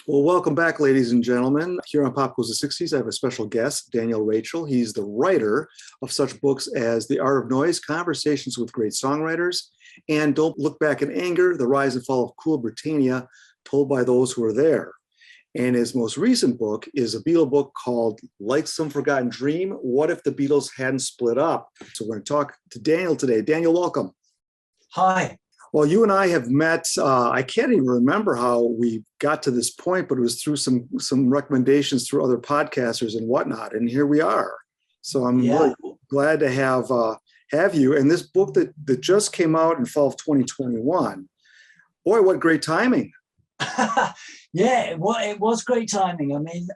Well, welcome back, ladies and gentlemen. Here on Pop Goes the 60s, I have a special guest, Daniel Rachel. He's the writer of such books as The Art of Noise, Conversations with Great Songwriters, and Don't Look Back in Anger, The Rise and Fall of Cool Britannia, Told by Those Who Were There. And his most recent book is a Beatle book called Like Some Forgotten Dream, What If the Beatles Hadn't Split Up? So we're going to talk to Daniel today. Daniel, welcome. Hi. Well, you and I have met, I can't even remember how we got to this point, but it was through some recommendations through other podcasters and whatnot. And here we are. So I'm really glad to have you. And this book that just came out in fall of 2021, boy, what great timing. It was great timing. I mean,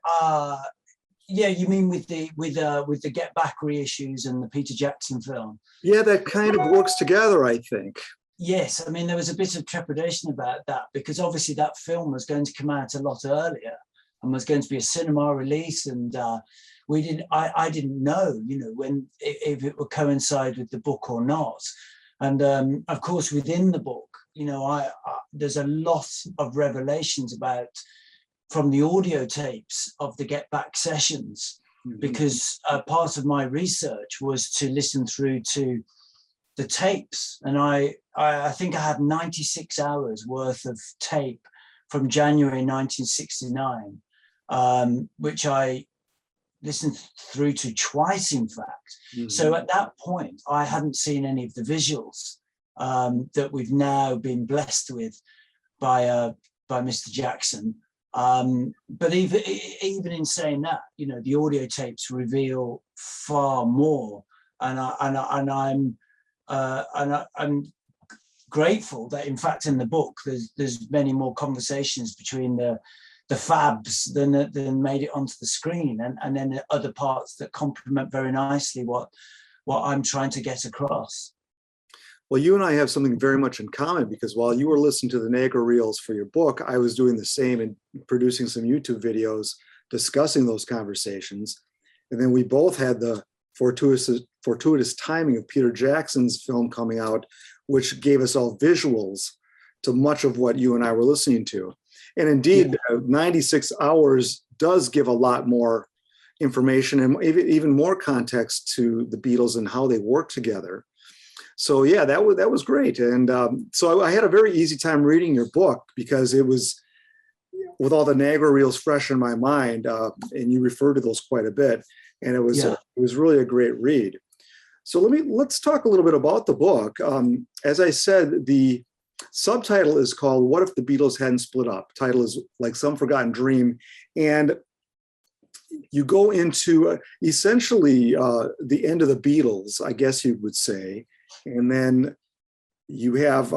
you mean with the Get Back reissues and the Peter Jackson film? Yeah, that kind of works together, I think. Yes, I mean, there was a bit of trepidation about that because obviously that film was going to come out a lot earlier and was going to be a cinema release, and I didn't know, when if it would coincide with the book or not. And of course, within the book, there's a lot of revelations from the audio tapes of the Get Back sessions, because part of my research was to listen through to the tapes, and I think I had 96 hours worth of tape from January 1969, which I listened through to twice, in fact. So at that point, I hadn't seen any of the visuals that we've now been blessed with by Mr. Jackson. But even in saying that, the audio tapes reveal far more, and I'm grateful that, in fact, in the book there's many more conversations between the fabs than made it onto the screen, and then the other parts that complement very nicely what I'm trying to get across. Well, you and I have something very much in common, because while you were listening to the Niagara reels for your book, I was doing the same and producing some YouTube videos discussing those conversations. And then we both had the fortuitous timing of Peter Jackson's film coming out, which gave us all visuals to much of what you and I were listening to. And indeed, 96 hours does give a lot more information and even more context to the Beatles and how they worked together. So yeah, that was great. And so I had a very easy time reading your book, because it was with all the Niagara reels fresh in my mind, and you refer to those quite a bit. And it was really a great read. So let's talk a little bit about the book. As I said, the subtitle is called "What If the Beatles Hadn't Split Up?" Title is Like Some Forgotten Dream, and you go into essentially the end of the Beatles, I guess you would say, and then you have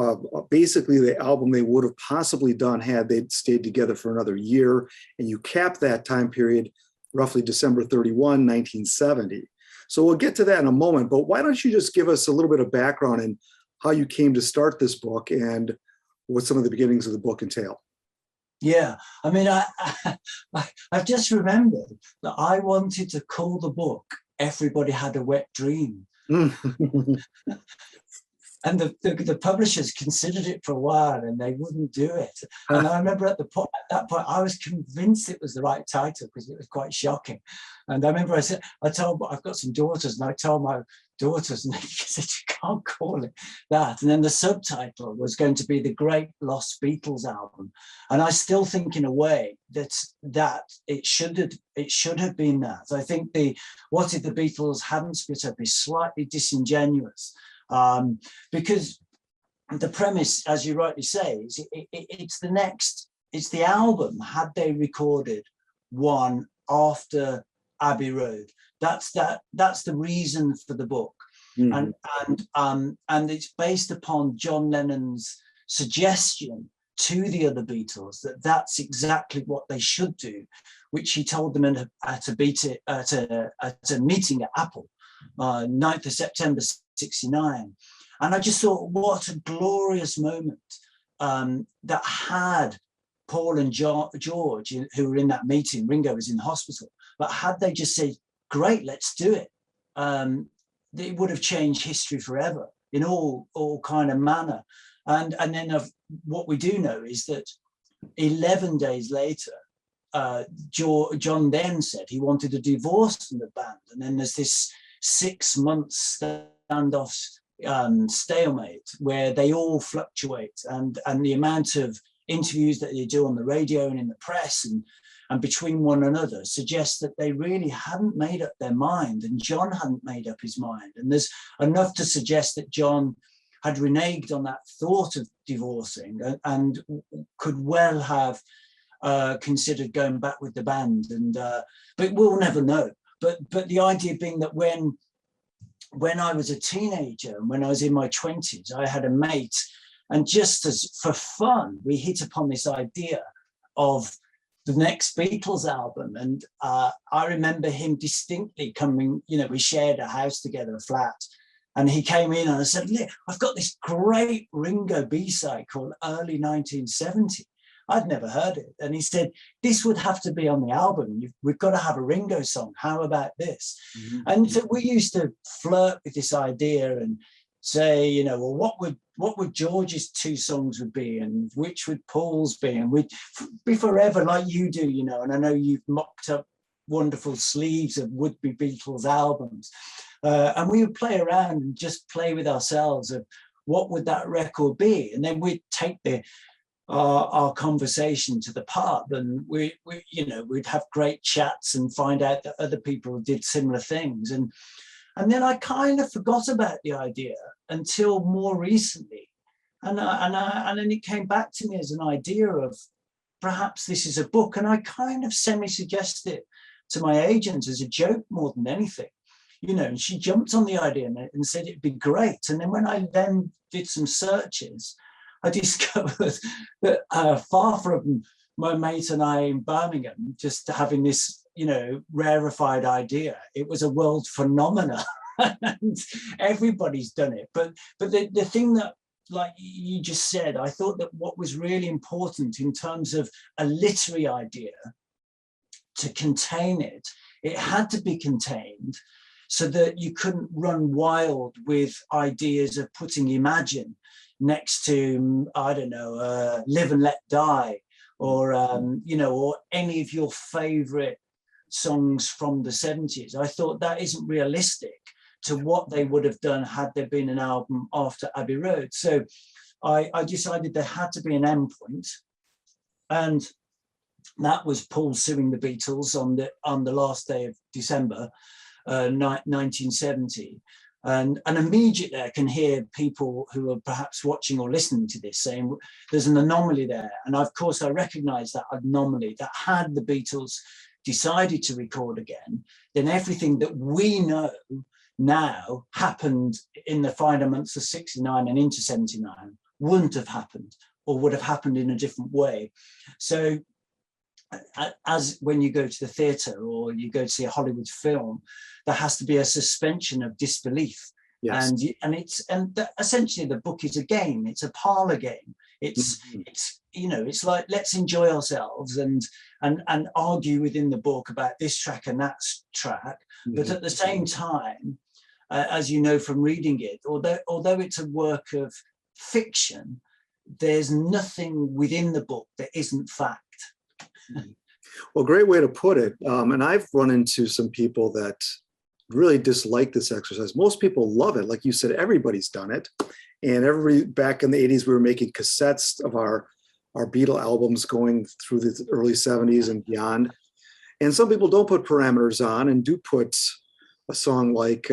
basically the album they would have possibly done had they stayed together for another year, and you cap that time period roughly December 31, 1970. So we'll get to that in a moment, but why don't you just give us a little bit of background in how you came to start this book and what some of the beginnings of the book entail? Yeah, I mean, I've just remembered that I wanted to call the book "Everybody Had a Wet Dream." And the publishers considered it for a while, and they wouldn't do it. And I remember at that point, I was convinced it was the right title, because it was quite shocking. And I remember I've got some daughters, and I told my daughters, and they said, "You can't call it that." And then the subtitle was going to be "The Great Lost Beatles Album." And I still think, in a way, that it should have been that. I think "What If the Beatles Hadn't Split Up" is slightly disingenuous. Because the premise, as you rightly say, is it's the album had they recorded one after Abbey Road. That's the reason for the book. And it's based upon John Lennon's suggestion to the other Beatles that that's exactly what they should do, which he told them at a meeting at Apple, 9th of September 69. And I just thought, what a glorious moment that had Paul and George, who were in that meeting. Ringo was in the hospital, but had they just said, "Great, let's do it," it would have changed history forever in all kind of manner. And then what we do know is that 11 days later, John then said he wanted a divorce from the band, and then there's this 6 months standoff stalemate where they all fluctuate, and the amount of interviews that they do on the radio and in the press and between one another suggests that they really hadn't made up their mind, and John hadn't made up his mind. And there's enough to suggest that John had reneged on that thought of divorcing and could well have considered going back with the band. And but we'll never know. But the idea being that when I was a teenager and when I was in my 20s, I had a mate, and just as for fun, we hit upon this idea of the next Beatles album. And I remember him distinctly coming, you know, we shared a house together, a flat, and he came in and I said, look, I've got this great Ringo B-side called Early 1970. I'd never heard it. And he said, this would have to be on the album. We've got to have a Ringo song. How about this? Mm-hmm. And so we used to flirt with this idea and say, you know, well, what would George's 2 songs would be, and which would Paul's be, and we'd be forever like you do, you know. And I know you've mocked up wonderful sleeves of would-be Beatles albums. And we would play around and just play with ourselves of what would that record be. And then we'd take our conversation to the pub, and we you know, we'd have great chats and find out that other people did similar things. And then I kind of forgot about the idea until more recently. And then it came back to me as an idea of perhaps this is a book. And I kind of semi-suggested it to my agent as a joke more than anything. You know, and she jumped on the idea and said it'd be great. And then when I then did some searches, I discovered that far from my mate and I in Birmingham just having this, you know, rarefied idea, it was a world phenomenon. And everybody's done it. But the thing that, like you just said, I thought that what was really important in terms of a literary idea, to contain it, it had to be contained so that you couldn't run wild with ideas of putting Imagine next to, I don't know, Live and Let Die, or, you know, or any of your favorite songs from the 70s. I thought that isn't realistic to what they would have done had there been an album after Abbey Road. So I decided there had to be an endpoint, and that was Paul suing the Beatles on the last day of December 1970. And immediately I can hear people who are perhaps watching or listening to this saying there's an anomaly there. And of course I recognize that anomaly, that had the Beatles decided to record again, then everything that we know now happened in the final months of 69 and into 79 wouldn't have happened, or would have happened in a different way. So as when you go to the theatre or you go to see a Hollywood film, there has to be a suspension of disbelief. Yes. And essentially the book is a game. It's a parlor game. It's you know, it's like, let's enjoy ourselves and argue within the book about this track and that track. But at the same time, as you know from reading it, although it's a work of fiction, there's nothing within the book that isn't fact. Well, great way to put it. And I've run into some people that really dislike this exercise. Most people love it. Like you said, everybody's done it. And back in the 80s, we were making cassettes of our Beatle albums going through the early 70s and beyond. And some people don't put parameters on and do put a song like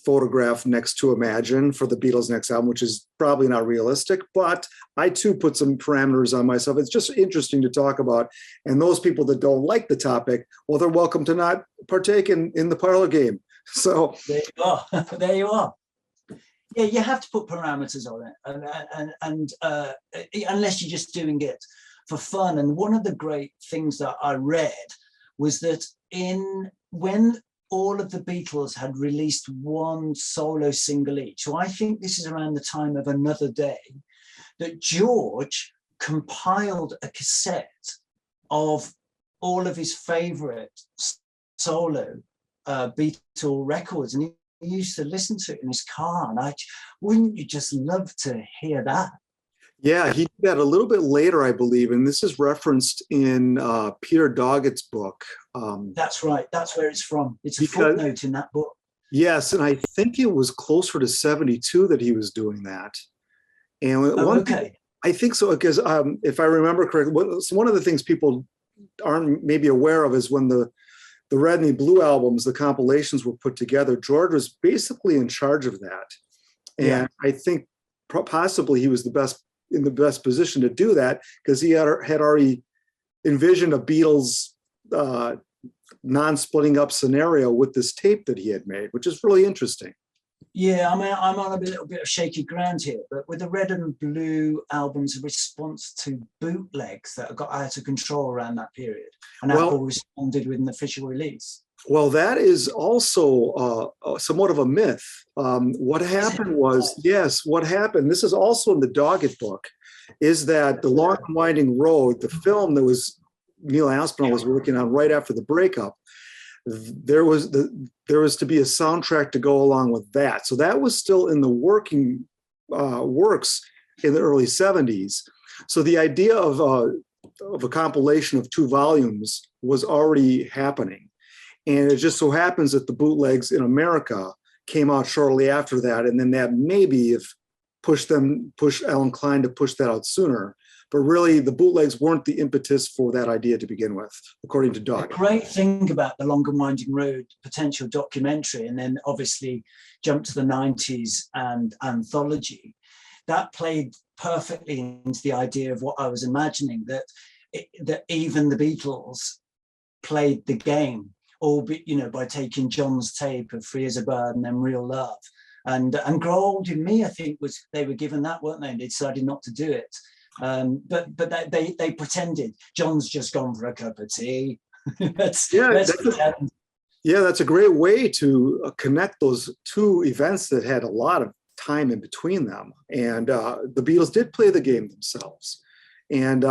Photograph next to Imagine for the Beatles' next album, which is probably not realistic, but I too put some parameters on myself. It's just interesting to talk about. And those people that don't like the topic, well, they're welcome to not partake in the parlor game. So there you are. There you are. Yeah, you have to put parameters on it, and unless you're just doing it for fun. And one of the great things that I read was that when all of the Beatles had released one solo single each, so I think this is around the time of Another Day, that George compiled a cassette of all of his favorite solo Beatle records, and he used to listen to it in his car. And wouldn't you just love to hear that? Yeah, he did that a little bit later, I believe, and this is referenced in Peter Doggett's book. That's right. That's where it's from. It's a Because footnote in that book. yes, and I think it was closer to 72 that he was doing that. And Oh, one thing, okay. I think so, because if I remember correctly, one of the things people aren't maybe aware of is when the Red and the Blue albums, the compilations were put together, George was basically in charge of that. Yeah. And I think possibly he was in the best position to do that because he had already envisioned a Beatles non-splitting up scenario with this tape that he had made, which is really interesting. Yeah, I mean, I'm on a little bit of shaky ground here, but with the Red and Blue albums, a response to bootlegs that got out of control around that period, and Apple responded with an official release. Well, that is also somewhat of a myth. What happened was, yes, what happened, this is also in the Doggett book, is that The Long and Winding Road, the film that was Neil Aspinall was working on right after the breakup, there was to be a soundtrack to go along with that. So that was still in the working works in the early 70s. So the idea of a compilation of 2 volumes was already happening. And it just so happens that the bootlegs in America came out shortly after that. And then that maybe have pushed Alan Klein to push that out sooner. But really, the bootlegs weren't the impetus for that idea to begin with, according to Doug. The great thing about the Long and Winding Road potential documentary, and then obviously jump to the 90s and anthology, that played perfectly into the idea of what I was imagining, that even the Beatles played the game, albeit, you know, by taking John's tape of Free as a Bird and then Real Love. And Grow Old in Me, I think, they were given that, weren't they? And they decided not to do it. But they pretended John's just gone for a cup of tea. Let's pretend. That's a great way to connect those 2 events that had a lot of time in between them. And the Beatles did play the game themselves. And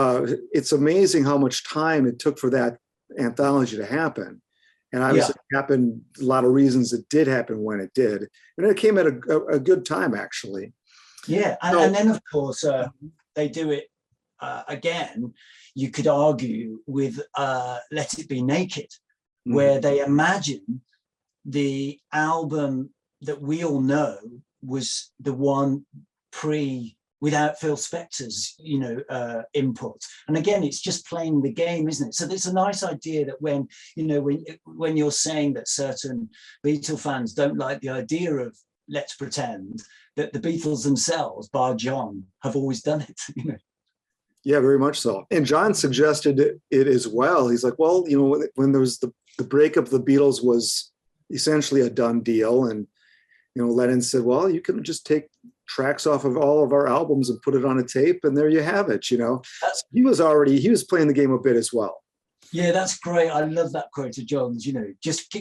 it's amazing how much time it took for that anthology to happen. And obviously it happened, a lot of reasons it did happen when it did. And it came at a good time, actually. Yeah, and then, of course, they do it again, you could argue, with Let It Be Naked, where they imagine the album that we all know was the one without Phil Spector's, input. And again, it's just playing the game, isn't it? So it's a nice idea that when you're saying that certain Beatle fans don't like the idea of Let's Pretend, that the Beatles themselves, bar John, have always done it. Yeah, very much so. And John suggested it as well. He's like, well, when there was the breakup of the Beatles was essentially a done deal. And, Lennon said, well, you can just take tracks off of all of our albums and put it on a tape. And there you have it, So he was playing the game a bit as well. Yeah, that's great. I love that quote of John's, just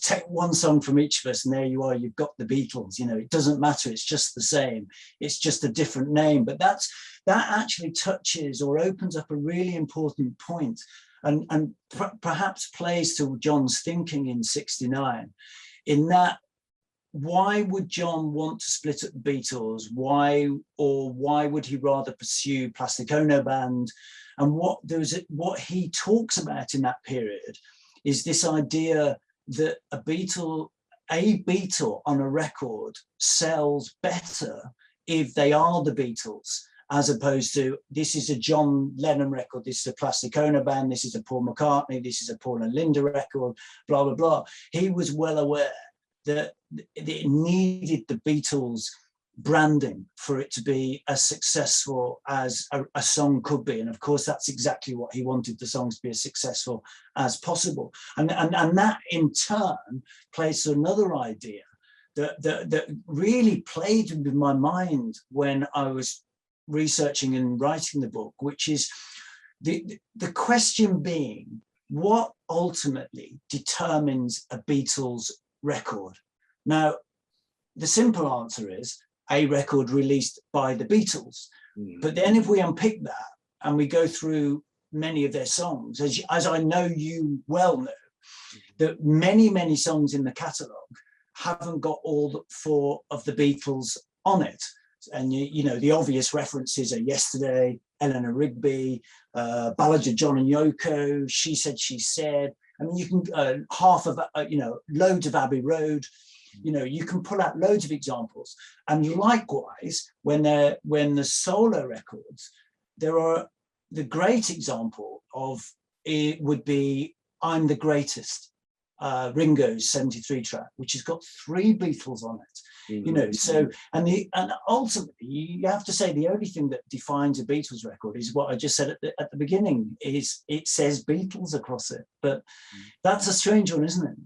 take one song from each of us and there you are, you've got the Beatles, it doesn't matter, it's just the same, it's just a different name. But that actually touches or opens up a really important point and perhaps plays to John's thinking in 69, in that, why would John want to split up the Beatles? Why would he rather pursue Plastic Ono Band? And what he talks about in that period is this idea that a Beatle on a record sells better if they are the Beatles, as opposed to, this is a John Lennon record, this is a Plastic Ono Band, this is a Paul McCartney, this is a Paul and Linda record, blah, blah, blah. He was well aware that it needed the Beatles branding for it to be as successful as a song could be. And of course, that's exactly what he wanted the songs to be as successful as possible. And that in turn plays to another idea that really played with my mind when I was researching and writing the book, which is the question being, what ultimately determines a Beatles record? Now, the simple answer is a record released by the Beatles. But then if we unpick that and we go through many of their songs, as I know you well know, that many, many songs in the catalogue haven't got all 4 of the Beatles on it. And you know, the obvious references are Yesterday, Eleanor Rigby, Ballads of John and Yoko, She Said, She Said. I mean, you can half of you know, loads of Abbey Road. You know, you can pull out loads of examples. And likewise, when the solo records, there are the great example of it would be I'm the Greatest, Ringo's 73 track, which has got 3 Beatles on it. You know, so and ultimately you have to say the only thing that defines a Beatles record is what I just said at the beginning, is it says Beatles across it. But that's a strange one, isn't it?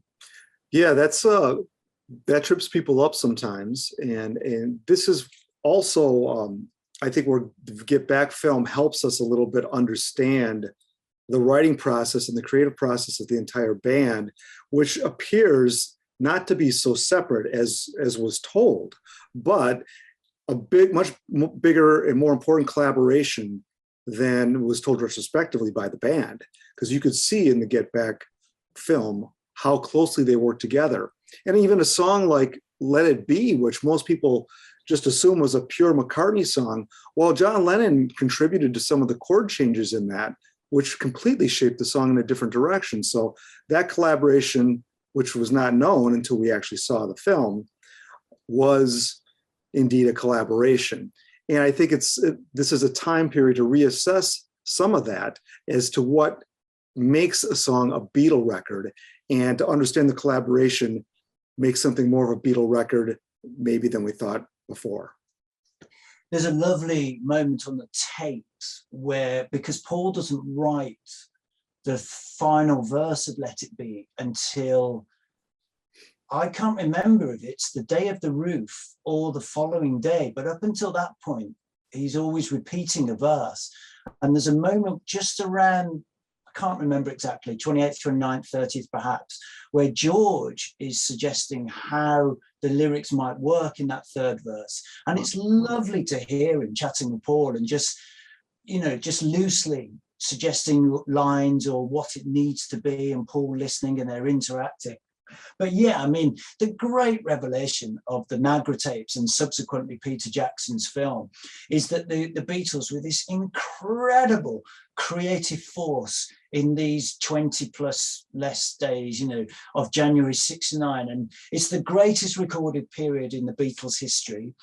Yeah, that's that trips people up sometimes, and this is also I think where the Get Back film helps us a little bit understand the writing process and the creative process of the entire band, which appears not to be so separate as was told, but a much bigger and more important collaboration than was told retrospectively by the band. Because you could see in the Get Back film how closely they worked together. And even a song like Let It Be, which most people just assume was a pure McCartney song, while John Lennon contributed to some of the chord changes in that, which completely shaped the song in a different direction. So that collaboration, which was not known until we actually saw the film, was indeed a collaboration. And I think this is a time period to reassess some of that as to what makes a song a Beatle record, and to understand the collaboration makes something more of a Beatle record maybe than we thought before. There's a lovely moment on the tapes where, because Paul doesn't write the final verse of Let It Be until, I can't remember if it's the day of the roof or the following day, but up until that point, he's always repeating a verse. And there's a moment just around, I can't remember exactly, 28th, 29th, 30th perhaps, where George is suggesting how the lyrics might work in that third verse. And it's lovely to hear him chatting with Paul and just, you know, just loosely suggesting lines or what it needs to be, and Paul listening, and they're interacting. But yeah, I mean, the great revelation of the Nagra tapes and subsequently Peter Jackson's film is that the Beatles were this incredible creative force in these 20 plus less days, you know, of January 69. And it's the greatest recorded period in the Beatles' history.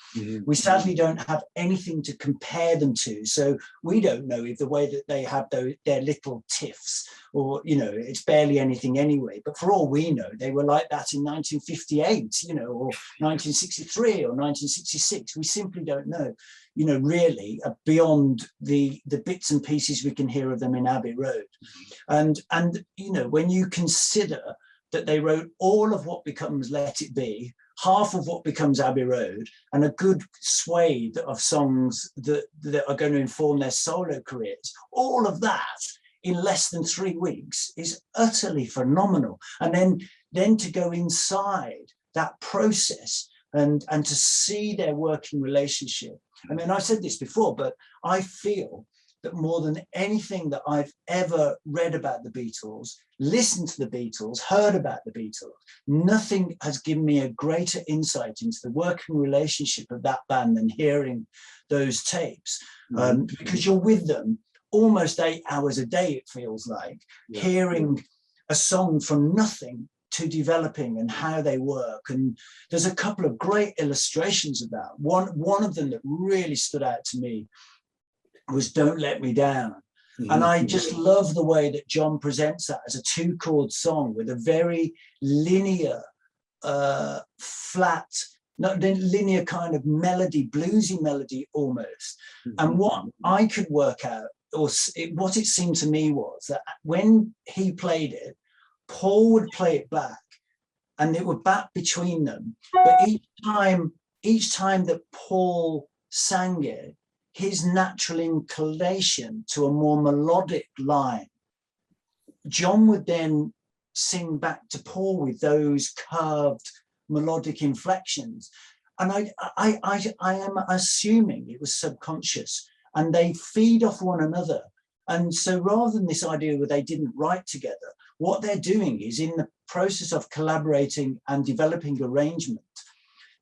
We sadly don't have anything to compare them to. So we don't know if the way that they have their little tiffs, or, you know, it's barely anything anyway. But for all we know, they were like that in 1958, you know, or 1963 or 1966. We simply don't know, you know, really, beyond the bits and pieces we can hear of them in Abbey Road. And you know, when you consider that they wrote all of what becomes Let It Be, half of what becomes Abbey Road, and a good swathe of songs that are going to inform their solo careers, all of that in less than 3 weeks is utterly phenomenal. And then to go inside that process and to see their working relationship. I mean, I've said this before, but I feel that more than anything that I've ever read about the Beatles, listened to the Beatles, heard about the Beatles, nothing has given me a greater insight into the working relationship of that band than hearing those tapes. Because you're with them almost 8 hours a day, it feels like, hearing a song from nothing to developing and how they work. And there's a couple of great illustrations of that. One of them that really stood out to me was Don't Let Me Down. And I just love the way that John presents that as a 2-chord song with a very linear, flat, not linear kind of melody, bluesy melody almost. And what I could work out, or what it seemed to me, was that when he played it, Paul would play it back, and it would back between them. But each time that Paul sang it, his natural inclination to a more melodic line, John would then sing back to Paul with those curved melodic inflections. And I am assuming it was subconscious, and they feed off one another. And so rather than this idea where they didn't write together, what they're doing is, in the process of collaborating and developing arrangement,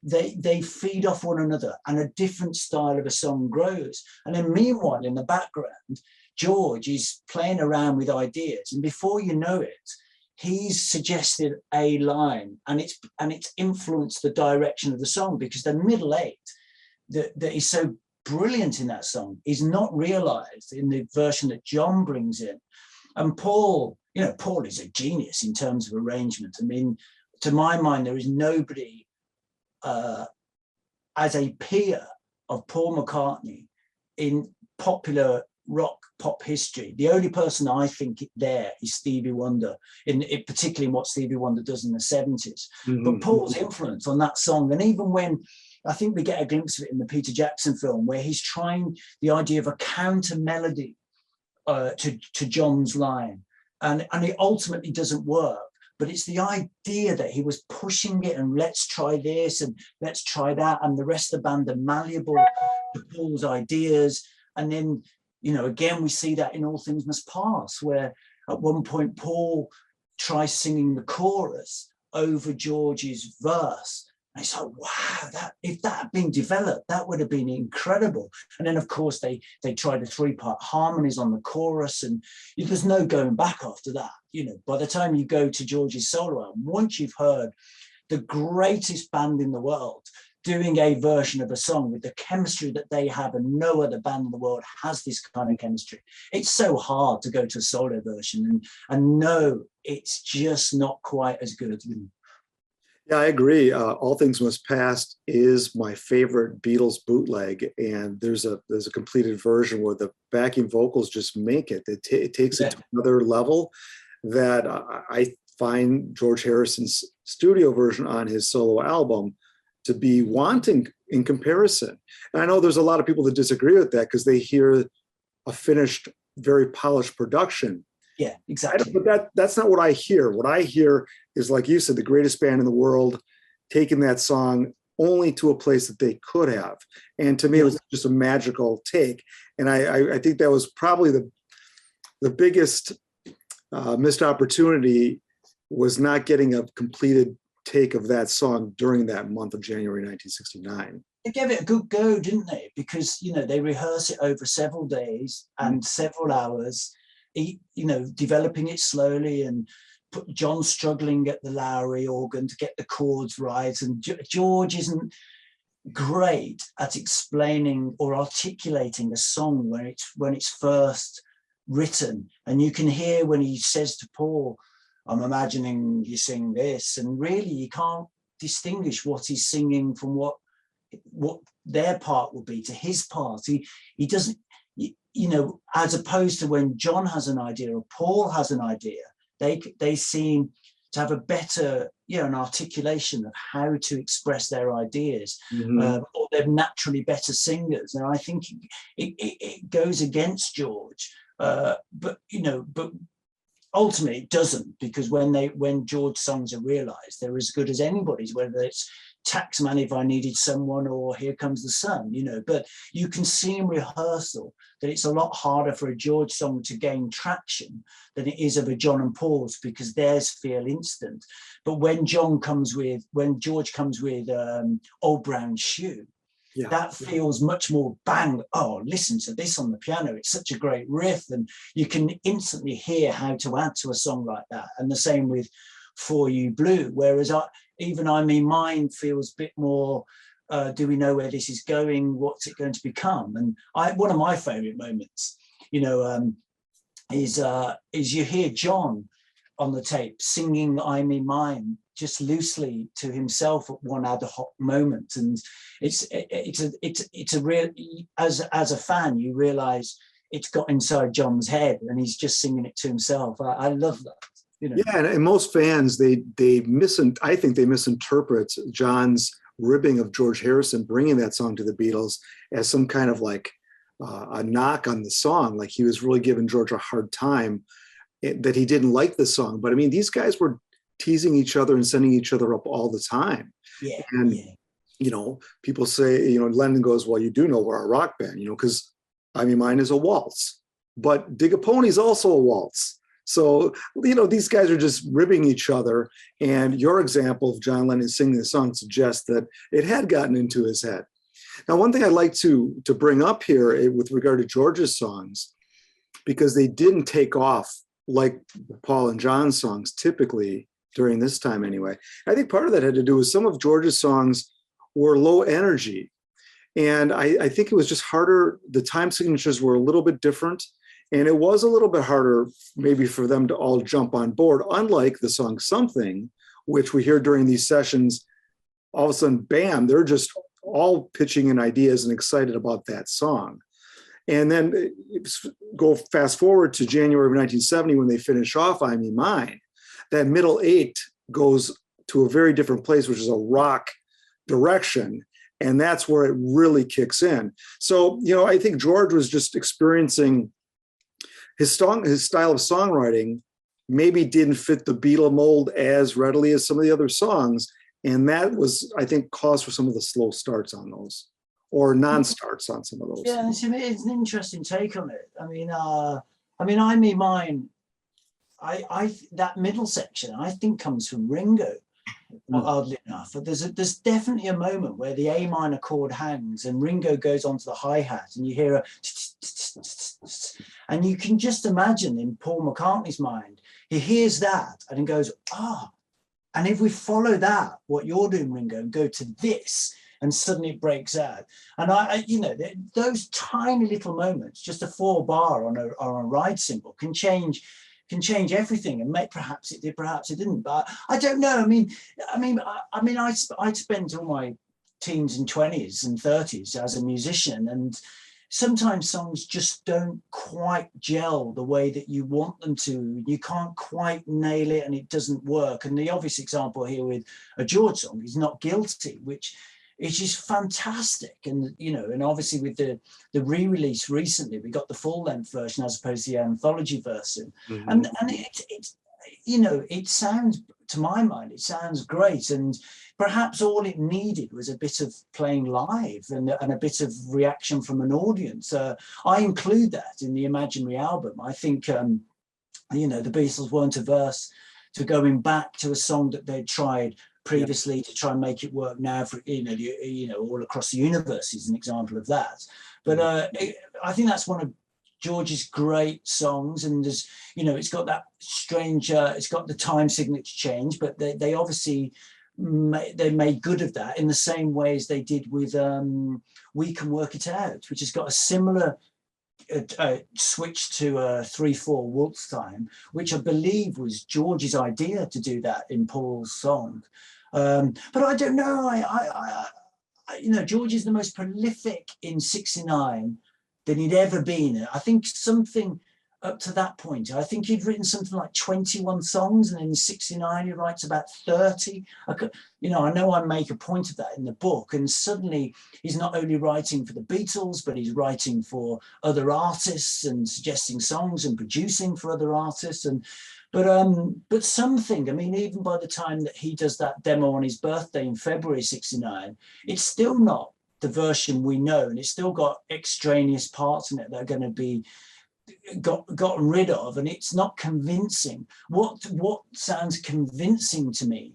they feed off one another, and a different style of a song grows. And then meanwhile, in the background, George is playing around with ideas, and before you know it, he's suggested a line, and it's influenced the direction of the song, because the middle eight that is so brilliant in that song is not realized in the version that John brings in. And Paul, Paul is a genius in terms of arrangement. I mean, to my mind, there is nobody as a peer of Paul McCartney in popular rock pop history. The only person I think there is Stevie Wonder, particularly in what Stevie Wonder does in the 70s. Mm-hmm. But Paul's influence on that song, and even when I think we get a glimpse of it in the Peter Jackson film, where he's trying the idea of a counter melody to John's line, and it ultimately doesn't work. But it's the idea that he was pushing it, and let's try this and let's try that, and the rest of the band are malleable to Paul's ideas. And then, again, we see that in All Things Must Pass, where at one point Paul tries singing the chorus over George's verse. And it's like, wow, if that had been developed, that would have been incredible. And then, of course, they tried the 3-part harmonies on the chorus, and there's no going back after that. By the time you go to George's solo album, once you've heard the greatest band in the world doing a version of a song with the chemistry that they have, and no other band in the world has this kind of chemistry, it's so hard to go to a solo version and no, it's just not quite as good. Yeah, I agree. All Things Must Pass is my favorite Beatles bootleg, and there's a completed version where the backing vocals just make it. It takes it to another level that I find George Harrison's studio version on his solo album to be wanting in comparison. And I know there's a lot of people that disagree with that because they hear a finished, very polished production. Yeah, exactly. But that's not what I hear. What I hear is, like you said, the greatest band in the world taking that song only to a place that they could have. And to me, it was just a magical take. And I think that was probably the biggest missed opportunity, was not getting a completed take of that song during that month of January 1969. They gave it a good go, didn't they? Because, they rehearse it over several days and several hours, developing it slowly, and John struggling at the Lowry organ to get the chords right. And George isn't great at explaining or articulating a song when it's first written. And you can hear when he says to Paul, I'm imagining you sing this, and really you can't distinguish what he's singing from what their part will be to his part. He doesn't, as opposed to when John has an idea or Paul has an idea, they seem to have a better, an articulation of how to express their ideas, or they're naturally better singers. And I think it goes against George, but ultimately it doesn't, because when George's songs are realized, they're as good as anybody's, whether it's Taxman, If I Needed Someone, or Here Comes the Sun, but you can see in rehearsal that it's a lot harder for a George song to gain traction than it is of a John and Paul's, because theirs feel instant. But when George comes with Old Brown Shoe, that feels much more bang. Oh, listen to this on the piano. It's such a great riff. And you can instantly hear how to add to a song like that. And the same with For You Blue. Whereas Mine feels a bit more, do we know where this is going? What's it going to become? And one of my favorite moments, is you hear John on the tape singing I Me Mine just loosely to himself at one ad hoc moment. And it's a real, as a fan, you realize it's got inside John's head and he's just singing it to himself. I love that. Yeah, and most fans, I think they misinterpret John's ribbing of George Harrison bringing that song to the Beatles as some kind of like a knock on the song, like he was really giving George a hard time, that he didn't like the song. But I mean, these guys were teasing each other and sending each other up all the time. Yeah. And, people say, Lennon goes, well, you do know we're a rock band, because I Mean Mine is a waltz, but Dig a Pony is also a waltz. So, these guys are just ribbing each other. And your example of John Lennon singing the song suggests that it had gotten into his head. Now, one thing I'd like to bring up here with regard to George's songs, because they didn't take off like Paul and John's songs typically during this time anyway. I think part of that had to do with some of George's songs were low energy. And I think it was just harder. The time signatures were a little bit different. And it was a little bit harder maybe for them to all jump on board, unlike the song Something, which we hear during these sessions. All of a sudden, bam, they're just all pitching in ideas and excited about that song. And then go fast forward to January of 1970 when they finish off I Me Mine. That middle eight goes to a very different place, which is a rock direction. And that's where it really kicks in. So, I think George was just experiencing his style of songwriting maybe didn't fit the Beatle mold as readily as some of the other songs. And that was, I think, cause for some of the slow starts on those, or non-starts on some of those. Yeah, it's an interesting take on it. I mean, I Me Mine, I that middle section, I think comes from Ringo, oddly enough. But there's definitely a moment where the A minor chord hangs and Ringo goes onto the hi-hat and you hear a and you can just imagine in Paul McCartney's mind, he hears that and he goes, and if we follow that, what you're doing, Ringo, and go to this, and suddenly it breaks out. And those tiny little moments, just a 4-bar on a ride cymbal can change everything, and perhaps it did, perhaps it didn't. But I don't know. I spent all my teens and 20s and 30s as a musician, and sometimes songs just don't quite gel the way that you want them to. You can't quite nail it and it doesn't work. And the obvious example here with a George song is Not Guilty, which is just fantastic. And, and obviously with the re-release recently, we got the full-length version as opposed to the anthology version. Mm-hmm. And it sounds, to my mind, it sounds great. And perhaps all it needed was a bit of playing live and a bit of reaction from an audience. I include that in the Imaginary album. I think, the Beatles weren't averse to going back to a song that they'd tried previously to try and make it work now for, all across the universe is an example of that. But I think that's one of George's great songs, and there's, it's got that strange, it's got the time signature change, but they obviously they made good of that in the same way as they did with We Can Work It Out, which has got a similar switch to a 3/4 waltz time, which I believe was George's idea to do that in Paul's song. But I don't know. George is the most prolific in '69 than he'd ever been. I think something up to that point, I think he'd written something like 21 songs, and in '69 he writes about 30. I know I make a point of that in the book, and suddenly he's not only writing for the Beatles, but he's writing for other artists and suggesting songs and producing for other artists. But something, even by the time that he does that demo on his birthday in February '69, it's still not the version we know, and it's still got extraneous parts in it that are going to be gotten rid of, and it's not convincing. What sounds convincing to me,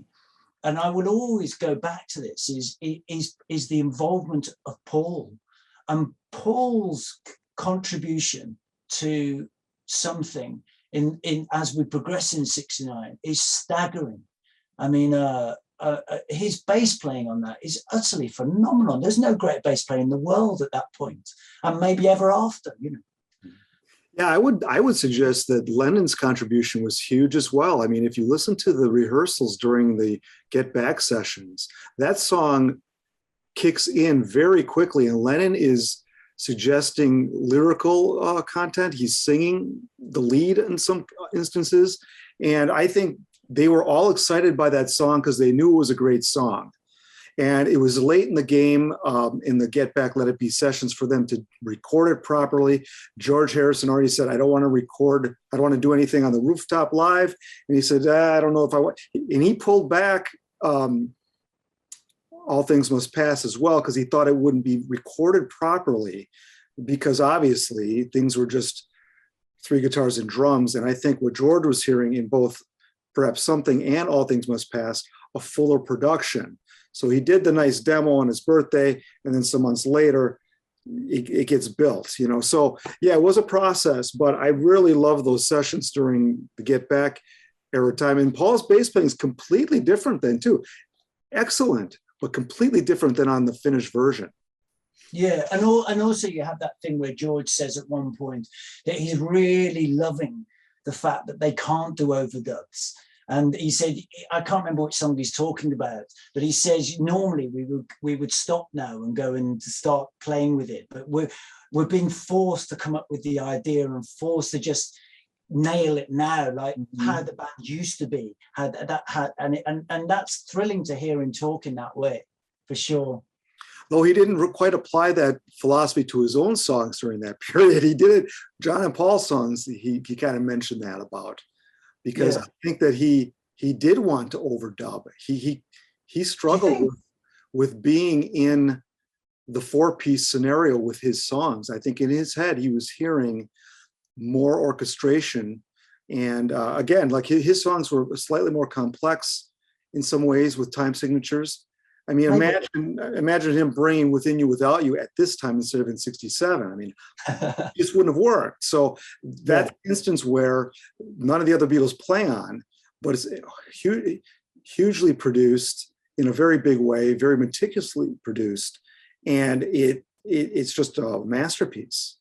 and I will always go back to this, is the involvement of Paul, and Paul's contribution to something in as we progress in '69 is staggering. His bass playing on that is utterly phenomenal. There's no great bass player in the world at that point, and maybe ever after. Yeah, I would suggest that Lennon's contribution was huge as well. If you listen to the rehearsals during the Get Back sessions, that song kicks in very quickly, and Lennon is suggesting lyrical content. He's singing the lead in some instances, and I think they were all excited by that song because they knew it was a great song. And it was late in the game, in the Get Back, Let It Be sessions, for them to record it properly. George Harrison already said, I don't want to do anything on the rooftop live. And he said, I don't know if I want. And he pulled back All Things Must Pass as well, because he thought it wouldn't be recorded properly, because obviously things were just three guitars and drums. And I think what George was hearing in both Perhaps Something and All Things Must Pass, a fuller production. So he did the nice demo on his birthday, and then some months later, it gets built, you know. So yeah, it was a process, but I really love those sessions during the Get Back era time. And Paul's bass playing is completely different then too. Excellent, but completely different than on the finished version. Yeah, and also you have that thing where George says at one point that he's really loving the fact that they can't do overdubs. And he said, I can't remember which song he's talking about, but he says normally we would stop now and go and start playing with it, but we're being forced to come up with the idea and forced to just nail it now, like how the band used to be. And that's thrilling to hear him talk in that way, for sure. Though he didn't quite apply that philosophy to his own songs during that period, he did it. John and Paul's songs, he kind of mentioned that about. Because I think that he did want to overdub. He struggled with being in the 4-piece scenario with his songs. I think in his head he was hearing more orchestration, and again, like his songs were slightly more complex in some ways with time signatures. I mean, imagine him bringing Within You Without You at this time instead of in '67. I mean, it just wouldn't have worked. So that instance where none of the other Beatles play on, but it's hugely produced in a very big way, very meticulously produced, and it's just a masterpiece.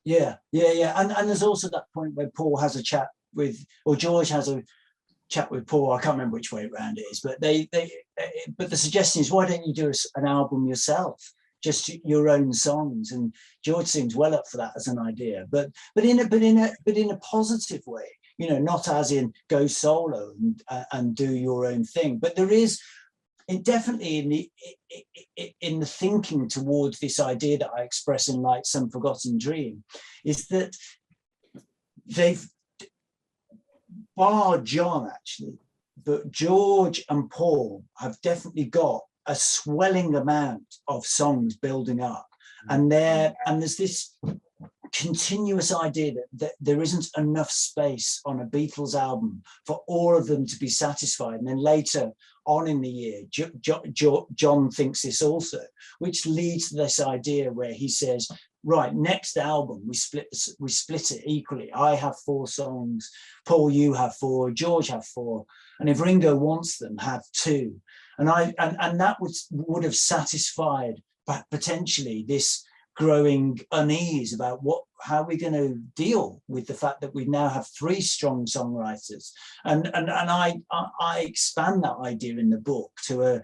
Yeah. And there's also that point where Paul has a chat with, or George has a chat with Paul. I can't remember which way around it is, but but the suggestion is, why don't you do an album yourself, just your own songs? And George seems well up for that as an idea, but in a positive way, you know, not as in go solo and do your own thing, but there is definitely in the thinking towards this idea that I express in Like Some Forgotten Dream, is that they've, bar John actually, but George and Paul have definitely got a swelling amount of songs building up, and there's this continuous idea that there isn't enough space on a Beatles album for all of them to be satisfied. And then later on in the year, John thinks this also, which leads to this idea where he says, right, next album we split it equally. I have 4 songs, Paul, you have 4, George have 4, and if Ringo wants them, have 2. And that would have satisfied potentially this growing unease about how we're going to deal with the fact that we now have 3 strong songwriters. And I expand that idea in the book to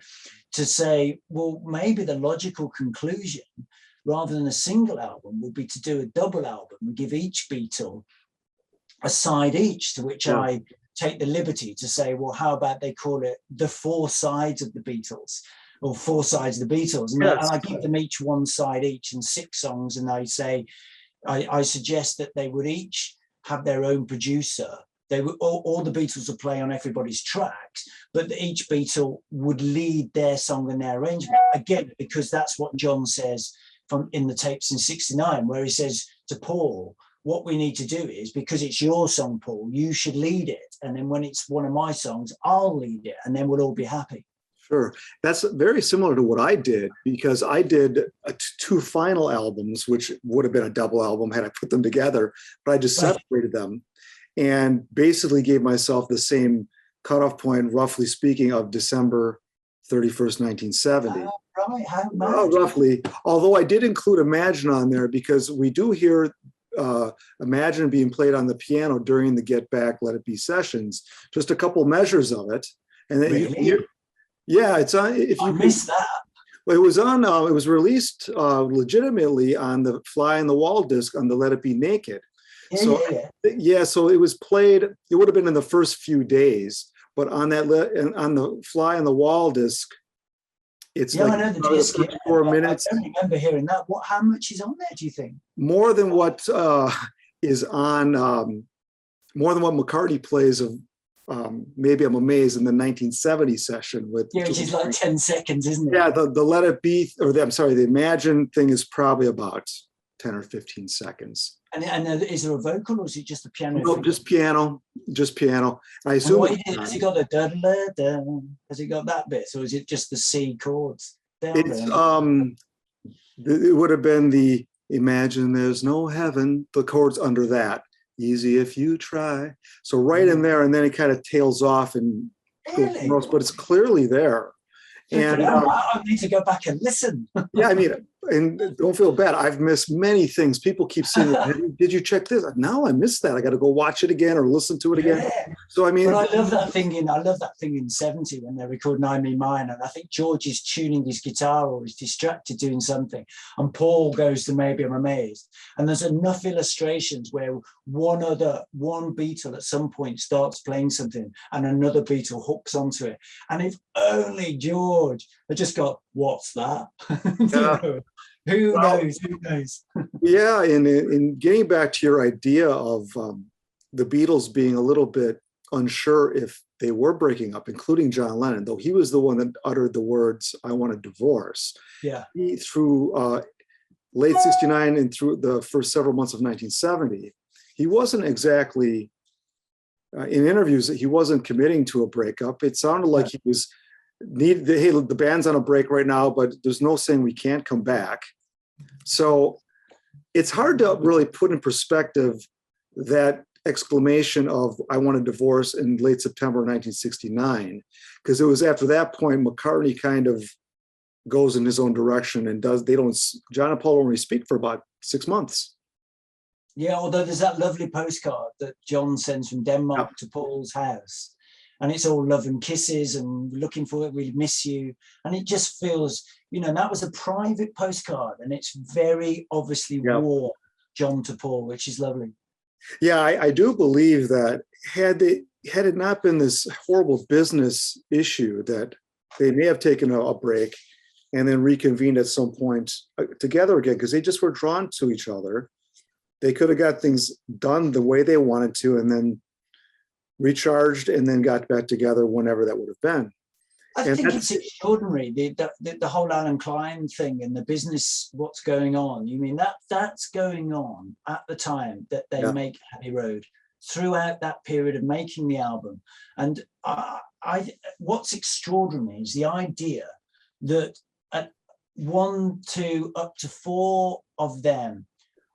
say, well, maybe the logical conclusion, rather than a single album, would be to do a double album and give each Beatle a side each, to which I take the liberty to say, well, how about they call it the 4 sides of the Beatles, or 4 sides of the Beatles, and I give them each 1 side each and 6 songs, and I say, I suggest that they would each have their own producer. They would all the Beatles would play on everybody's tracks, but each Beatle would lead their song and their arrangement. Again, because that's what John says from in the tapes in '69, where he says to Paul, what we need to do is, because it's your song, Paul, you should lead it, and then when it's one of my songs, I'll lead it, and then we'll all be happy. Sure. That's very similar to what I did, because I did 2 final albums, which would have been a double album had I put them together, but I just separated them and basically gave myself the same cutoff point, roughly speaking, of December 31st, 1970. Right, how much? Roughly. Although I did include Imagine on there, because we do hear Imagine being played on the piano during the Get Back, Let It Be sessions, just a couple measures of it. And then really? Yeah, it's on. If you missed that, well, it was on. It was released legitimately on the Fly on the Wall disc on the Let It Be Naked. So it was played. It would have been in the first few days, but on on the Fly on the Wall disc, it's I know the disc. 4 minutes. I don't remember hearing that. How much is on there, do you think? More than what is on. More than what McCartney plays of. Maybe I'm Amazed in the 1970 session with which is like 10 seconds, isn't it? Yeah, the Let It Be, the Imagine thing is probably about 10 or 15 seconds. And is there a vocal, or is it just the piano? No, just piano. I And assume has it got the da da da? Has it got that bit, or is it just the C chords? it's it would have been the imagine there's no heaven, the chords under that. Easy if you try. So right in there, and then it kind of tails off and Really? goes, but it's clearly there. And I need to go back and listen. yeah, I mean, and don't feel bad. I've missed many things. People keep saying, did you check this? No, I missed that. I got to go watch it again or listen to it again. Yeah. So I mean, but I love that thing in 70 when they record 9 minor. And I think George is tuning his guitar or is distracted doing something. And Paul goes to Maybe I'm Amazed. And there's enough illustrations where one Beatle at some point starts playing something and another Beatle hooks onto it. And if only George had just got, what's that? Yeah. Who knows? Yeah, in getting back to your idea of the Beatles being a little bit unsure if they were breaking up, including John Lennon, though he was the one that uttered the words, I want a divorce. Yeah. He, through late 69 and through the first several months of 1970, he wasn't exactly, in interviews, he wasn't committing to a breakup. It sounded like he was, hey, the band's on a break right now, but there's no saying we can't come back. So it's hard to really put in perspective that exclamation of I want a divorce in late September 1969, because it was after that point McCartney kind of goes in his own direction and John and Paul only speak for about 6 months. Yeah, although there's that lovely postcard that John sends from Denmark to Paul's house. And it's all love and kisses and looking for it, we miss you. And it just feels, that was a private postcard and it's very obviously warm, John to Paul, which is lovely. Yeah, I do believe that had it not been this horrible business issue, that they may have taken a break and then reconvened at some point together again, because they just were drawn to each other. They could have got things done the way they wanted to and then recharged and then got back together whenever that would have been. I think it's extraordinary, the whole Alan Klein thing and the business, what's going on. You mean that's going on at the time that they make Abbey Road, throughout that period of making the album. And what's extraordinary is the idea that at 1, 2, up to 4 of them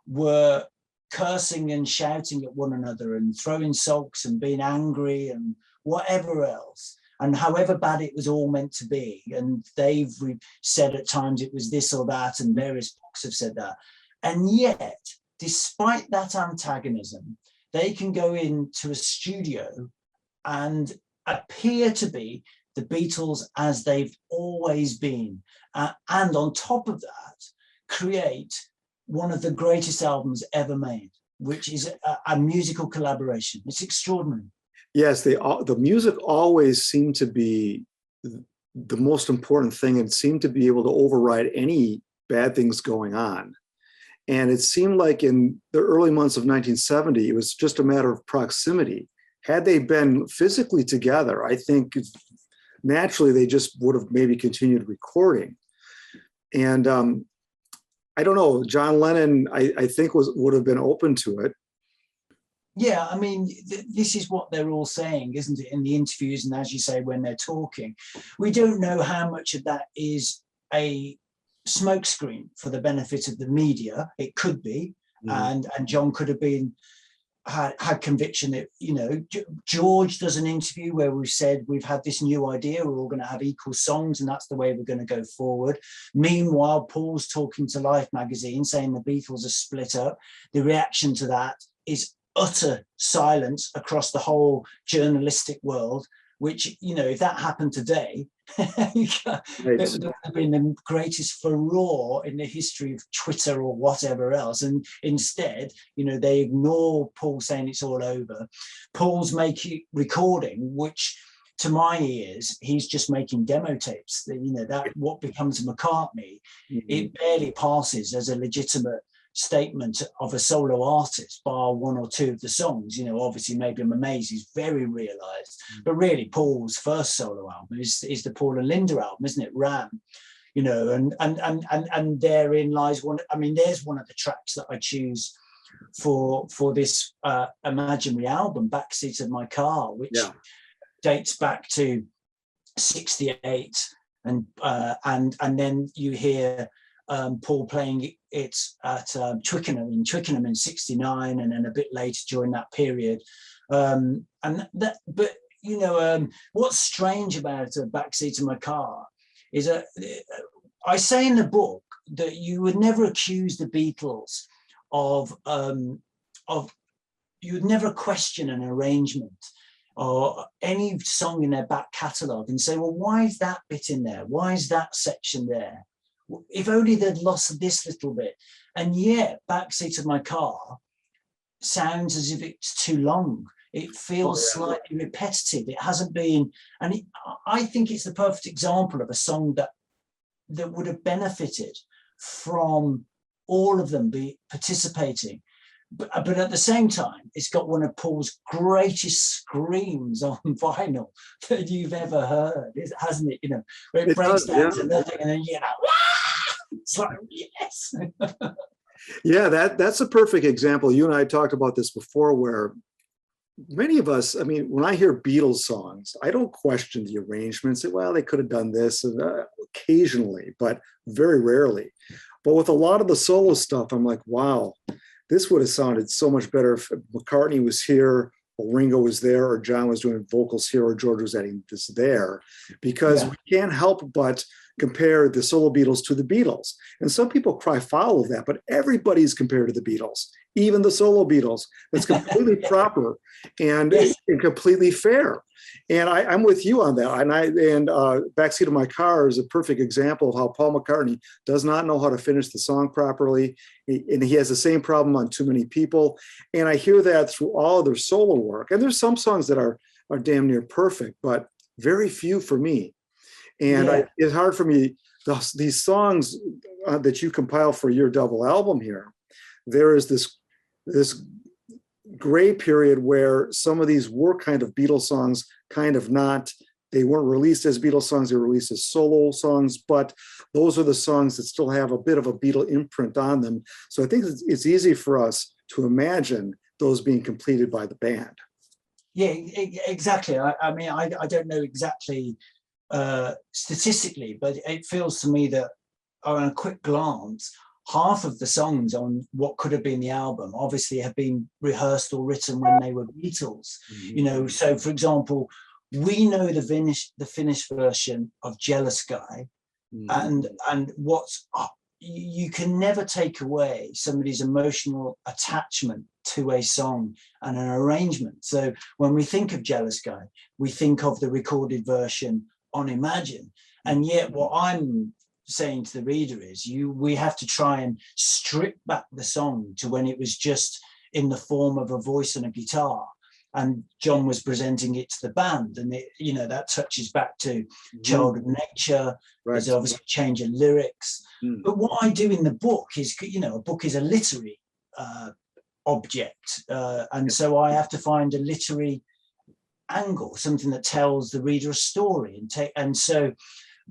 were cursing and shouting at one another and throwing sulks and being angry and whatever else. And however bad it was all meant to be. And they've said at times it was this or that, and various books have said that. And yet, despite that antagonism, they can go into a studio and appear to be the Beatles as they've always been. And on top of that, create one of the greatest albums ever made, which is a musical collaboration. It's extraordinary. Yes, the music always seemed to be the most important thing and seemed to be able to override any bad things going on. And it seemed like in the early months of 1970, it was just a matter of proximity. Had they been physically together, I think naturally they just would have maybe continued recording. And I don't know, John Lennon, I think would have been open to it. Yeah, I mean, this is what they're all saying, isn't it, in the interviews and as you say, when they're talking. We don't know how much of that is a smokescreen for the benefit of the media. It could be, and John could have had conviction that, George does an interview where we've said we've had this new idea, we're all going to have equal songs and that's the way we're going to go forward. Meanwhile, Paul's talking to Life magazine saying the Beatles are split up. The reaction to that is utter silence across the whole journalistic world, which, if that happened today, it would have been the greatest furore in the history of Twitter or whatever else. And instead, they ignore Paul saying it's all over. Paul's recording, which to my ears, he's just making demo tapes. That what becomes McCartney, it barely passes as a legitimate statement of a solo artist, bar 1 or 2 of the songs. Obviously Maybe I'm Amazed is very realized, but really Paul's first solo album is the Paul and Linda album, isn't it? Ram, and therein lies one. I mean, there's one of the tracks that I choose for this imaginary album, Backseat of My Car, which dates back to 68, and then you hear Paul playing it at Twickenham in 69, and then a bit later during that period. But you know, what's strange about a Backseat of My Car is I say in the book that you would never accuse the Beatles of you would never question an arrangement or any song in their back catalogue and say, well, why is that bit in there? Why is that section there? If only they'd lost this little bit. And yet, Backseat of My Car sounds as if it's too long. It feels slightly repetitive. It hasn't been, and I think it's the perfect example of a song that would have benefited from all of them be participating. But at the same time, it's got one of Paul's greatest screams on vinyl that you've ever heard, hasn't it? You know, where it breaks down to nothing, and then you know, it's like, yes. Yeah, that's a perfect example. You and I talked about this before, where many of us, I mean, when I hear Beatles songs, I don't question the arrangements. Well, they could have done this occasionally, but very rarely. But with a lot of the solo stuff, I'm like, wow, this would have sounded so much better if McCartney was here, or Ringo was there, or John was doing vocals here, or George was adding this there, because we can't help but compare the solo Beatles to the Beatles. And some people cry foul of that, but everybody's compared to the Beatles, even the solo Beatles. That's completely proper and completely fair. And I'm with you on that. And Backseat of My Car is a perfect example of how Paul McCartney does not know how to finish the song properly. And he has the same problem on Too Many People. And I hear that through all of their solo work. And there's some songs that are damn near perfect, but very few for me. And it's hard for me, these songs that you compile for your double album here, there is this gray period where some of these were kind of Beatles songs, kind of not. They weren't released as Beatles songs, they were released as solo songs, but those are the songs that still have a bit of a Beatle imprint on them. So I think it's easy for us to imagine those being completed by the band. Yeah, exactly. I mean, I don't know exactly statistically, but it feels to me that on a quick glance, half of the songs on what could have been the album obviously have been rehearsed or written when they were Beatles. You know, so for example, we know the finished version of Jealous Guy, and what's you can never take away somebody's emotional attachment to a song and an arrangement. So when we think of Jealous Guy, we think of the recorded version on Imagine, and yet what I'm saying to the reader is we have to try and strip back the song to when it was just in the form of a voice and a guitar, and John was presenting it to the band, and you know, that touches back to Child of Nature. There's obviously a change in lyrics, but what I do in the book is, you know, a book is a literary object, and so I have to find a literary angle, something that tells the reader a story, and so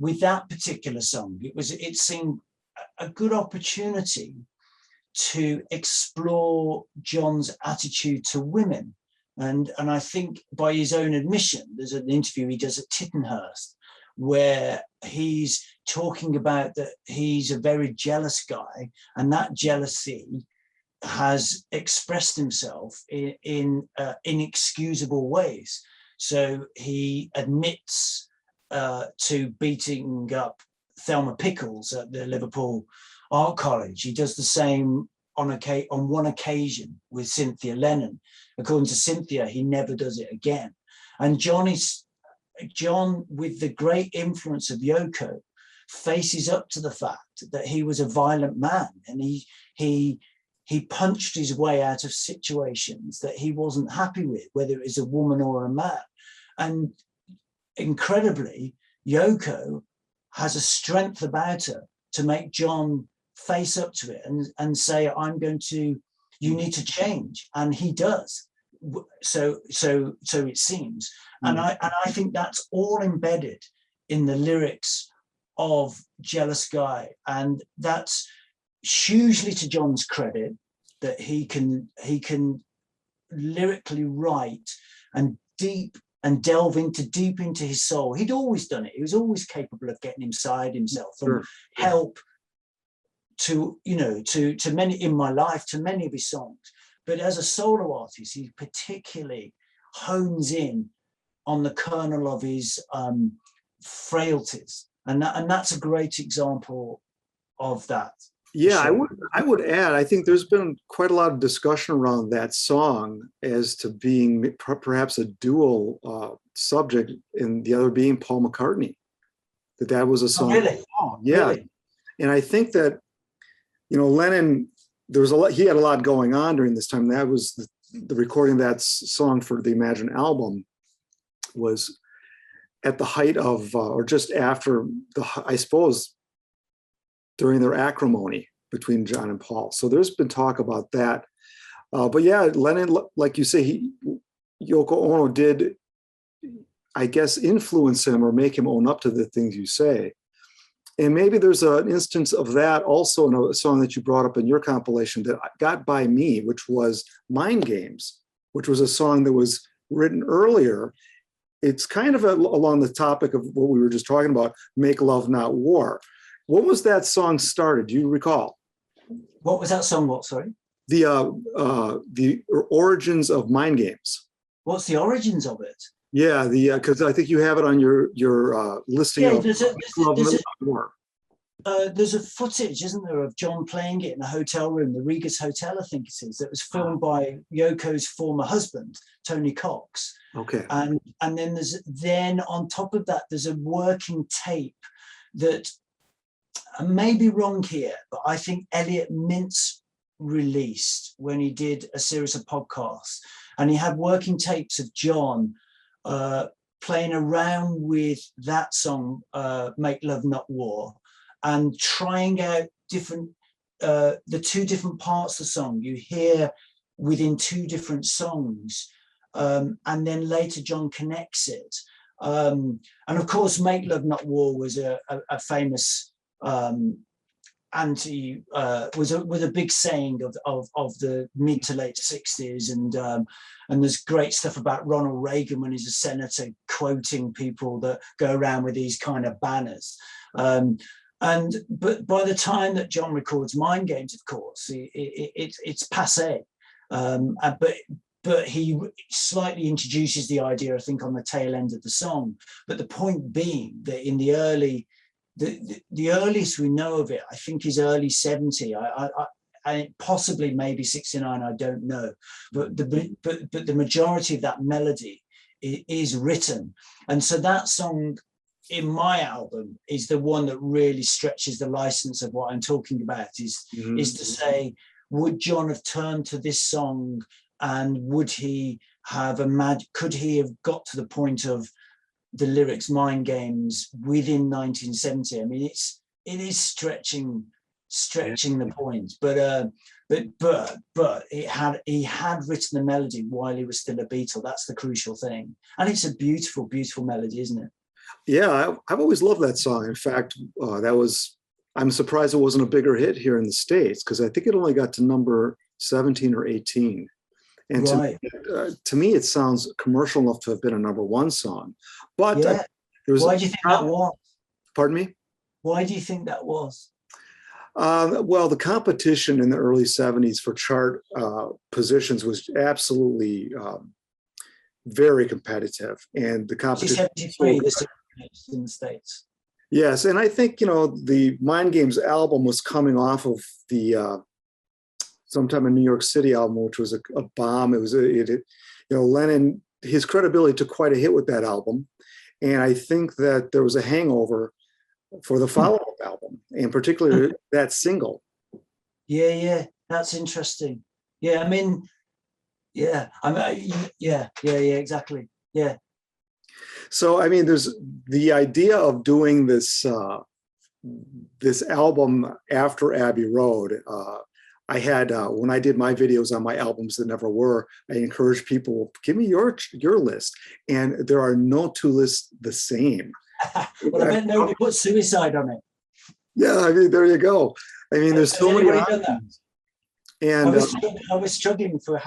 with that particular song, it seemed a good opportunity to explore John's attitude to women. And I think by his own admission, there's an interview he does at Tittenhurst where he's talking about that he's a very jealous guy, and that jealousy has expressed himself in inexcusable ways. So he admits to beating up Thelma Pickles at the Liverpool Art College. He does the same on one occasion with Cynthia Lennon. According to Cynthia, he never does it again. And John, with the great influence of Yoko, faces up to the fact that he was a violent man, and he punched his way out of situations that he wasn't happy with, whether it was a woman or a man. And incredibly, Yoko has a strength about her to make John face up to it and say, you need to change. And he does. So it seems. And I think that's all embedded in the lyrics of Jealous Guy. And that's hugely to John's credit. that he can lyrically write and delve deep into his soul. He'd always done it. He was always capable of getting inside himself and help to, you know, to many in my life, to many of his songs. But as a solo artist, he particularly hones in on the kernel of his frailties, and that's a great example of that. Yeah, I would add, I think there's been quite a lot of discussion around that song as to being perhaps a dual subject, and the other being Paul McCartney. That was a song. Oh, really? Oh, yeah. Really? And I think that, you know, Lennon, there was a lot, he had a lot going on during this time. That was the recording of that song for the Imagine album was at the height of, or just after I suppose, during their acrimony between John and Paul. So there's been talk about that. But yeah, Lennon, like you say, Yoko Ono did, I guess, influence him or make him own up to the things you say. And maybe there's an instance of that also in a song that you brought up in your compilation that got by me, which was Mind Games, which was a song that was written earlier. It's kind of along the topic of what we were just talking about, Make Love Not War. What was that song started? Do you recall? What was that song? What, sorry? The origins of Mind Games. What's the origins of it? Yeah, because I think you have it on your listing. Yeah, of there's a footage, isn't there, of John playing it in a hotel room, the Regus Hotel, I think it is, that was filmed by Yoko's former husband, Tony Cox. Okay. And then on top of that, there's a working tape that, I may be wrong here, but I think Elliot Mintz released when he did a series of podcasts, and he had working tapes of John playing around with that song, Make Love Not War, and trying out the two different parts of the song you hear within two different songs, and then later John connects it. And of course, Make Love Not War was a famous was a big saying of the mid to late 60s, and there's great stuff about Ronald Reagan when he's a senator quoting people that go around with these kind of banners. But by the time that John records Mind Games, of course, it's passé. But he slightly introduces the idea, I think, on the tail end of the song. But the point being that in the earliest we know of it, I think, is early 70. I possibly maybe 69. I don't know. But the majority of that melody is written, and so that song in my album is the one that really stretches the license of what I'm talking about. Is to say, would John have turned to this song, and would he have could he have got to the point of the lyrics Mind Games within 1970? I mean, it is stretching the point, but he had written the melody while he was still a Beatle. That's the crucial thing, and it's a beautiful, beautiful melody, isn't it? Yeah, I've always loved that song. In fact, I'm surprised it wasn't a bigger hit here in the States, because I think it only got to number 17 or 18. And right. To me, it sounds commercial enough to have been a number one song. But yeah. Why do you think that was? Pardon me? Why do you think that was? Well, the competition in the early 70s for chart positions was absolutely very competitive. And the competition... 73, in the States. Yes, and I think, the Mind Games album was coming off of the Sometime in New York City album, which was a bomb. It was, Lennon, his credibility took quite a hit with that album. And I think that there was a hangover for the follow-up album, and particularly that single. Yeah, that's interesting. Yeah, I mean, yeah, exactly. Yeah. So, I mean, there's the idea of doing this album after Abbey Road. I had, when I did my videos on my albums that never were, I encouraged people, give me your list. And there are no two lists the same. Well, I bet nobody put Suicide on it. Yeah, I mean, there you go. I mean, there's so many options. And I was struggling for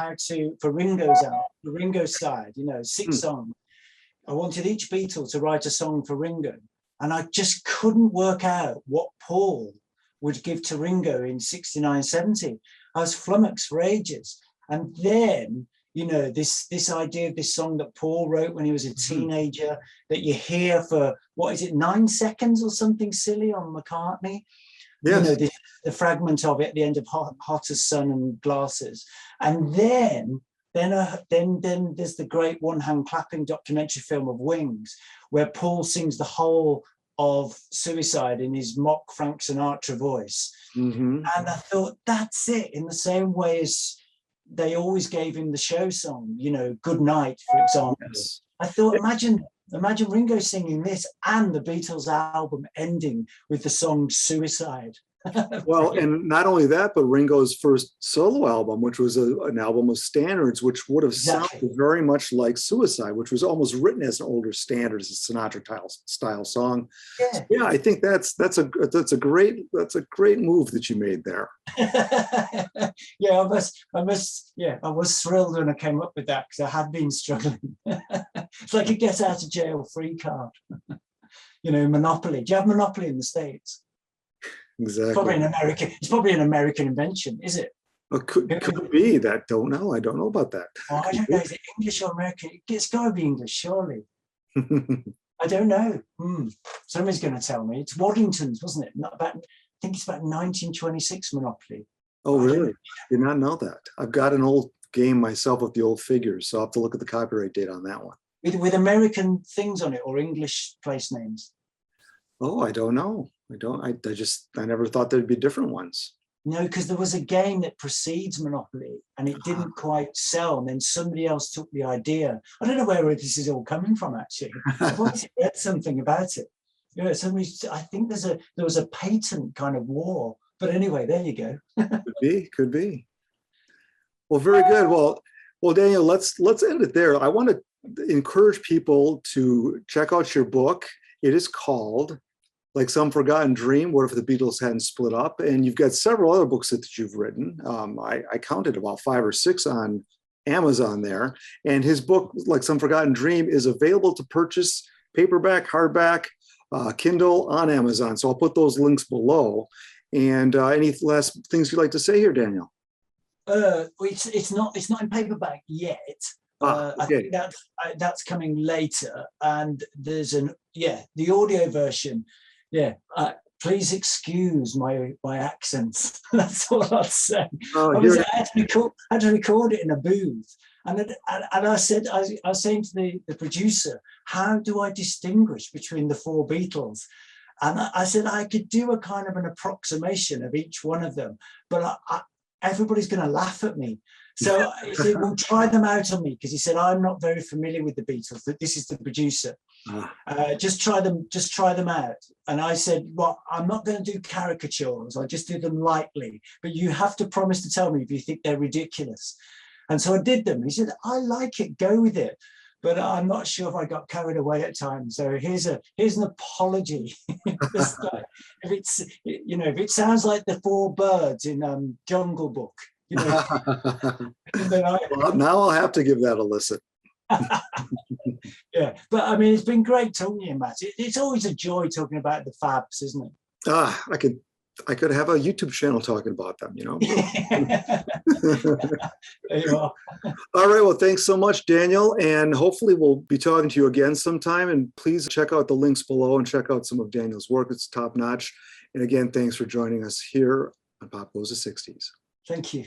Ringo's side, 6 songs. I wanted each Beatle to write a song for Ringo, and I just couldn't work out what Paul would give to Ringo in 69, 70. I was flummoxed for ages. And then, this idea of this song that Paul wrote when he was a teenager, that you hear for, 9 seconds or something silly on McCartney? yes. The fragment of it at the end of Hot as Sun and Glasses. And then there's the great one-hand clapping documentary film of Wings, where Paul sings the whole of Suicide in his mock Frank Sinatra voice. And I thought, that's it, in the same way as they always gave him the show song, Good Night, for example. Yes. I thought, imagine Ringo singing this and the Beatles album ending with the song Suicide. Well, and not only that, but Ringo's first solo album, which was an album of standards, which would have sounded very much like Suicide, which was almost written as an older standard, as a Sinatra style song. Yeah, so, yeah, I think that's a great move that you made there. Yeah, I was thrilled when I came up with that, because I had been struggling. It's like a get out of jail free card. Monopoly. Do you have Monopoly in the States? Exactly. It's probably an American invention, is it? Could be that. I don't know about that. I don't know. Is it English or American? It's got to be English, surely. I don't know. Somebody's going to tell me. It's Waddington's, wasn't it? I think it's about 1926 Monopoly. Oh, really? Did not know that. I've got an old game myself with the old figures, so I'll have to look at the copyright date on that one. With American things on it or English place names? Oh, I don't know. I never thought there'd be different ones. No, because there was a game that precedes Monopoly and it didn't quite sell. And then somebody else took the idea. I don't know where this is all coming from, actually. I've always read something about it. I think there was a patent kind of war. But anyway, there you go. Could be. Well, very good. Well, Daniel, let's end it there. I want to encourage people to check out your book. It is called Like Some Forgotten Dream, What If the Beatles Hadn't Split Up? And you've got several other books that you've written. I counted about 5 or 6 on Amazon there. And his book, Like Some Forgotten Dream, is available to purchase paperback, hardback, Kindle on Amazon. So I'll put those links below. And any last things you'd like to say here, Daniel? It's not in paperback yet. Okay. I think that's coming later. And there's the audio version. Yeah, please excuse my accents. That's all I'll say. I had to record it in a booth, and I was saying to the producer, how do I distinguish between the 4 Beatles? And I said I could do a kind of an approximation of each one of them, but everybody's going to laugh at me. So he said, well, try them out on me, because he said, I'm not very familiar with the Beatles. This is the producer. Just try them out. And I said, well, I'm not going to do caricatures. I'll just do them lightly. But you have to promise to tell me if you think they're ridiculous. And so I did them. He said, I like it, go with it. But I'm not sure if I got carried away at times. So here's an apology. If it sounds like the 4 birds in Jungle Book, then well, now I'll have to give that a listen. Yeah, but I mean, it's been great talking to you, Matt. It's always a joy talking about the Fabs, isn't it? I could have a YouTube channel talking about them, There you are. All right. Well, thanks so much, Daniel. And hopefully we'll be talking to you again sometime. And please check out the links below and check out some of Daniel's work. It's top notch. And again, thanks for joining us here on Pop Goes the 60s. Thank you.